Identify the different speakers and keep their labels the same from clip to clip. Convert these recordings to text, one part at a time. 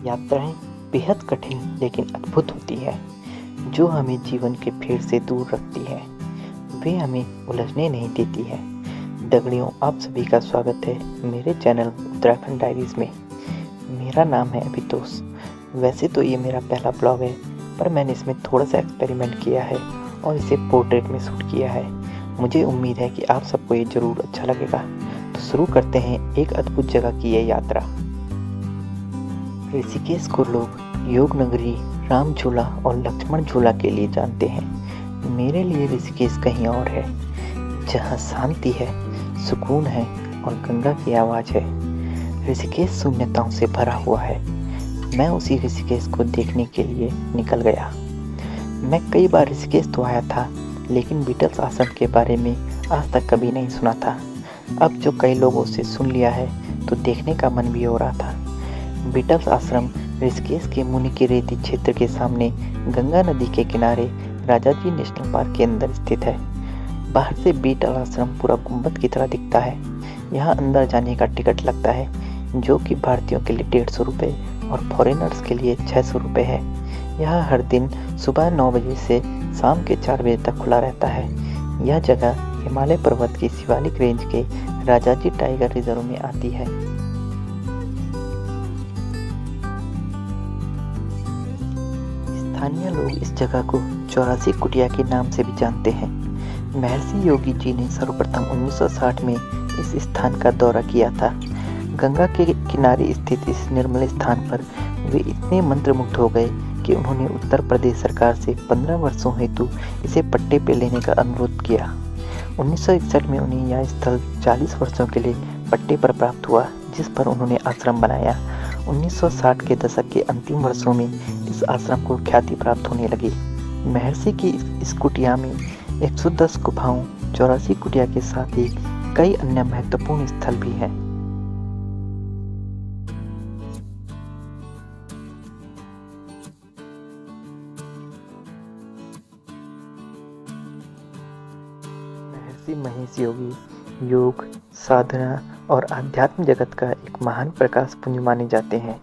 Speaker 1: यात्राएं बेहद कठिन लेकिन अद्भुत होती है, जो हमें जीवन के भीड़ से दूर रखती है। वे हमें उलझने नहीं देती है। दगड़ियों, आप सभी का स्वागत है मेरे चैनल उत्तराखंड डायरीज में। मेरा नाम है अभितोष। वैसे तो ये मेरा पहला ब्लॉग है, पर मैंने इसमें थोड़ा सा एक्सपेरिमेंट किया है और इसे पोर्ट्रेट में शूट किया है। मुझे उम्मीद है कि आप सबको ये ज़रूर अच्छा लगेगा। तो शुरू करते हैं एक अद्भुत जगह की ये यात्रा। ऋषिकेश को लोग योग नगरी, राम झूला और लक्ष्मण झूला के लिए जानते हैं। मेरे लिए ऋषिकेश कहीं और है, जहाँ शांति है, सुकून है और गंगा की आवाज़ है। ऋषिकेश शून्यताओं से भरा हुआ है। मैं उसी ऋषिकेश को देखने के लिए निकल गया। मैं कई बार ऋषिकेश तो आया था, लेकिन बीटल्स आश्रम के बारे में आज तक कभी नहीं सुना था। अब जो कई लोगों से सुन लिया है, तो देखने का मन भी हो रहा था। बीटल्स आश्रम ऋषिकेश के मुनि की रेती क्षेत्र के सामने गंगा नदी के किनारे राजाजी नेशनल पार्क के अंदर स्थित है। बाहर से बीटल आश्रम पूरा गुंबद की तरह दिखता है। यहाँ अंदर जाने का टिकट लगता है, जो कि भारतीयों के लिए 150 रुपये और फॉरेनर्स के लिए 600 रुपये है। यहाँ हर दिन सुबह 9 बजे से शाम के 4 बजे तक खुला रहता है। यह जगह हिमालय पर्वत की शिवालिक रेंज के राजाजी टाइगर रिजर्व में आती है। स्थानीय लोग इस जगह को 84 कुटिया के नाम से भी जानते हैं। महर्षि योगी जी ने सर्वप्रथम 1960 में इस स्थान का दौरा किया था। गंगा के किनारे स्थित इस निर्मल स्थान पर वे इतने मंत्रमुग्ध हो गए कि उन्होंने उत्तर प्रदेश सरकार से 15 वर्षों हेतु इसे पट्टे पे लेने का अनुरोध किया। 1961 में उन्हें यह स्थल 40 वर्षों के लिए पट्टे पर प्राप्त हुआ, जिस पर उन्होंने आश्रम बनाया। 1960 के दशक के अंतिम वर्षों में इस आश्रम को ख्याति प्राप्त होने लगी। महर्षि की इस कुटिया में 110 गुफाओं, 84 कुटिया के साथ ही कई अन्य महत्वपूर्ण स्थल भी हैं। महर्षि महेश योगी योग, साधना और आध्यात्म जगत का एक महान प्रकाश पुंज माने जाते हैं।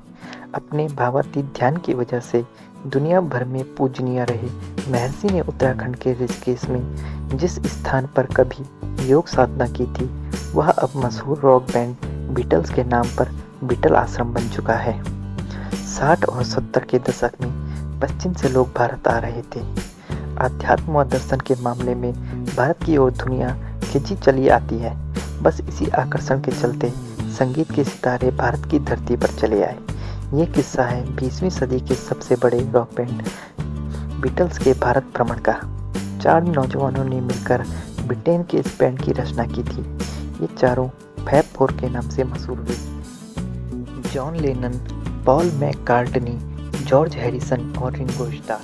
Speaker 1: अपने भावातीत ध्यान की वजह से दुनिया भर में पूजनीय रहे महर्षि ने उत्तराखंड के ऋषिकेश में जिस स्थान पर कभी योग साधना की थी, वह अब मशहूर रॉक बैंड बीटल्स के नाम पर बीटल आश्रम बन चुका है। 60 और 70 के दशक में पश्चिम से लोग भारत आ रहे थे। आध्यात्म व दर्शन के मामले में भारत की ओर दुनिया खिंची चली आती है। बस इसी आकर्षण के चलते संगीत के सितारे भारत की धरती पर चले आए। ये किस्सा है 20वीं सदी के सबसे बड़े रॉक बैंड बीटल्स के भारत भ्रमण का। 4 नौजवानों ने मिलकर ब्रिटेन के इस बैंड की रचना की थी। ये चारों फैब फोर के नाम से मशहूर हुए। John Lennon, Paul McCartney, George Harrison और रिंगो स्टार।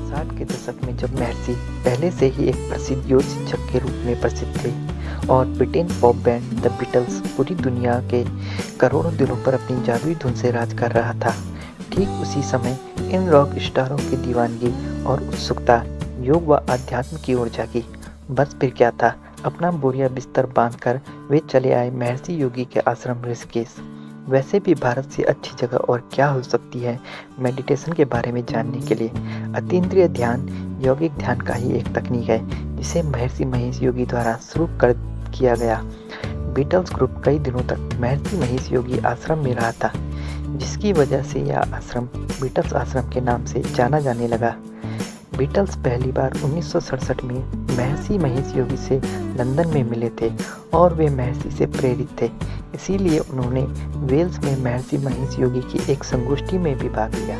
Speaker 1: 60 के दशक में जब महर्षि पहले से ही एक प्रसिद्ध योग शिक्षक के रूप में प्रसिद्ध थे और Britain pop band the Beatles पूरी दुनिया के करोड़ों दिलों पर अपनी जादुई धुन से राज कर रहा था, ठीक उसी समय इन रॉक स्टारों की दीवानगी और उत्सुकता योग व अध्यात्म की ओर जागी। बस फिर क्या था, अपना बोरिया बिस्तर बांधकर वे चले आए महर्षि योगी के आश्रम ऋषिकेश। वैसे भी भारत से अच्छी जगह और क्या हो सकती है मेडिटेशन के बारे में जानने के लिए। अतीन्द्रिय ध्यान यौगिक ध्यान का ही एक तकनीक है, जिसे महर्षि महेश योगी द्वारा शुरू कर किया गया। बीटल्स ग्रुप कई दिनों तक महर्षि महेश योगी आश्रम में रहा था, जिसकी वजह से यह आश्रम बीटल्स आश्रम के नाम से जाना जाने लगा। बीटल्स पहली बार 1967 में महर्षि महेश योगी से लंदन में मिले थे और वे महर्षि से प्रेरित थे। इसीलिए उन्होंने वेल्स में महर्षि महेश योगी की एक संगोष्ठी में भी भाग लिया।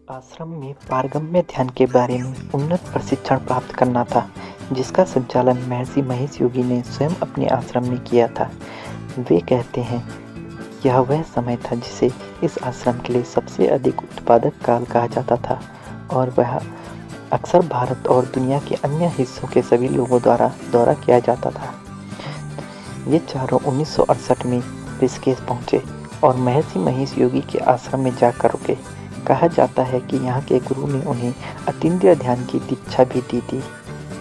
Speaker 1: आश्रम में पारगम्य ध्यान के बारे में उन्नत प्रशिक्षण प्राप्त करना था, जिसका संचालन महर्षि महेश योगी ने स्वयं अपने आश्रम में किया था। वे कहते हैं, यह वह समय था जिसे इस आश्रम के लिए सबसे अधिक उत्पादक काल कहा जाता था और वह अक्सर भारत और दुनिया के अन्य हिस्सों के सभी लोगों द्वारा दौरा किया जाता था। ये चारों 1968 में ऋषिकेश पहुंचे और महर्षि महेश योगी के आश्रम में जाकर रुके। कहा जाता है कि यहाँ के गुरु ने उन्हें अतीन्द्रिय ध्यान की दीक्षा भी दी थी।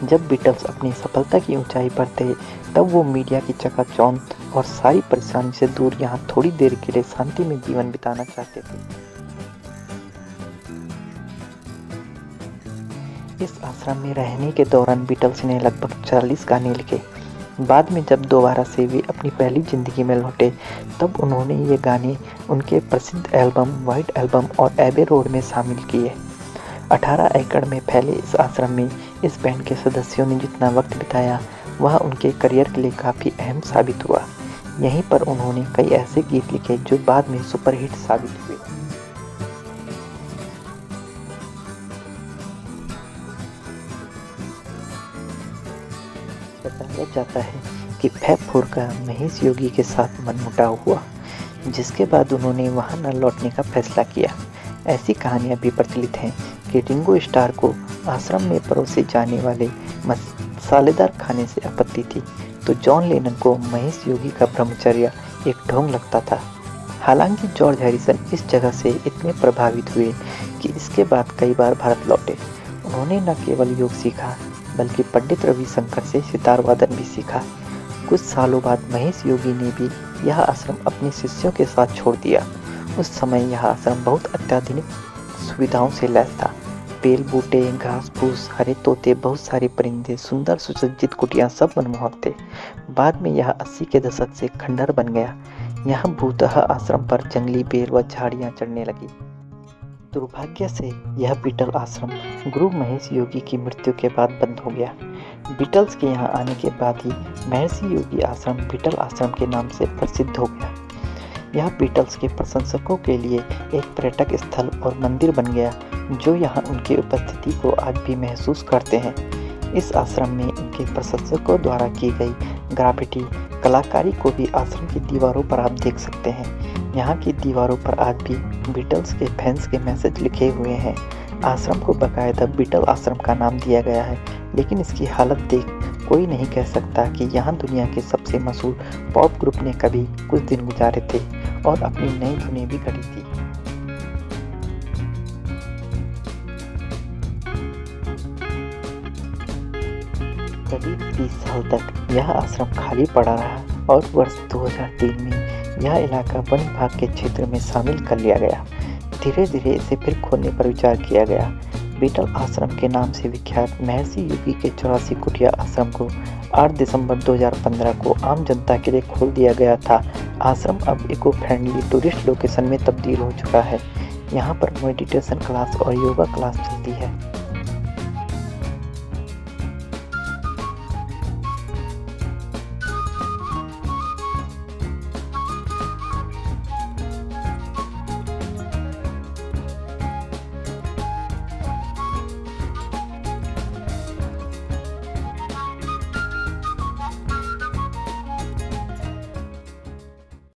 Speaker 1: जब बीटल्स अपनी सफलता की ऊंचाई पर थे, तब वो मीडिया की चकाचौंध और सारी परेशानी से दूर यहाँ थोड़ी देर के लिए शांति में जीवन बिताना चाहते थे। इस आश्रम में रहने के दौरान बीटल्स ने लगभग 40 गाने लिखे। बाद में जब दोबारा से वे अपनी पहली जिंदगी में लौटे, तब उन्होंने ये गाने उनके प्रसिद्ध एल्बम व्हाइट एल्बम और एबे रोड में शामिल किए। 18 एकड़ में फैले इस आश्रम में इस बैंड के सदस्यों ने जितना वक्त बिताया, वह उनके करियर के लिए काफ़ी अहम साबित हुआ। यहीं पर उन्होंने कई ऐसे गीत लिखे जो बाद में सुपरहिट साबित हुए। बताया जाता है कि फैब फोर का महेश योगी के साथ मनमुटाव हुआ, जिसके बाद उन्होंने वहां न लौटने का फैसला किया। ऐसी कहानियां भी प्रचलित हैं कि रिंगो स्टार को आश्रम में परोसे जाने वाले मसालेदार खाने से आपत्ति थी, तो जॉन लेनन को महेश योगी का ब्रह्मचर्य एक ढोंग लगता था। हालांकि जॉर्ज हैरिसन इस जगह से इतने प्रभावित हुए कि इसके बाद कई बार भारत लौटे। उन्होंने न केवल योग सीखा, बल्कि पंडित रविशंकर से सितार वादन भी सीखा। कुछ सालों बाद महेश योगी ने भी यह आश्रम अपने शिष्यों के साथ छोड़ दिया। उस समय यह आश्रम बहुत अत्याधुनिक सुविधाओं से लैस था। बेल बूटे, घास फूस, हरे तोते, बहुत सारे परिंदे, सुंदर सुसज्जित कुटियां, सब मनमोहक थे। बाद में यह 80 के दशक से खंडहर बन गया। यहाँ भूतः आश्रम पर जंगली बेर व झाड़ियां चढ़ने लगी। दुर्भाग्य से यह बीटल आश्रम गुरु महेश योगी की मृत्यु के बाद बंद हो गया। बीटल्स के यहाँ आने के बाद ही महर्षि योगी आश्रम बीटल आश्रम के नाम से प्रसिद्ध हो गया। यह बीटल्स के प्रशंसकों के लिए एक पर्यटक स्थल और मंदिर बन गया, जो यहाँ उनकी उपस्थिति को आज भी महसूस करते हैं। इस आश्रम में उनके प्रशंसकों द्वारा की गई ग्राफिटी कलाकारी को भी आश्रम की दीवारों पर आप देख सकते हैं। यहाँ की दीवारों पर आज भी बीटल्स के फैंस के मैसेज लिखे हुए हैं। आश्रम को बाकायदा बीटल आश्रम का नाम दिया गया है, लेकिन इसकी हालत देख कोई नहीं कह सकता कि यहाँ दुनिया के सबसे मशहूर पॉप ग्रुप ने कभी कुछ दिन गुजारे थे और अपनी नई धुनें भी गढ़ी थी। करीब 30 साल तक यह आश्रम खाली पड़ा रहा और वर्ष 2003 में यह इलाका वन विभाग के क्षेत्र में शामिल कर लिया गया। धीरे धीरे इसे फिर खोलने पर विचार किया गया। बीटल आश्रम के नाम से विख्यात महर्षि योगी के 84 कुटिया आश्रम को 8 दिसंबर 2015 को आम जनता के लिए खोल दिया गया था। आश्रम अब इको फ्रेंडली टूरिस्ट लोकेशन में तब्दील हो चुका है। यहाँ पर मेडिटेशन क्लास और योगा क्लास चलती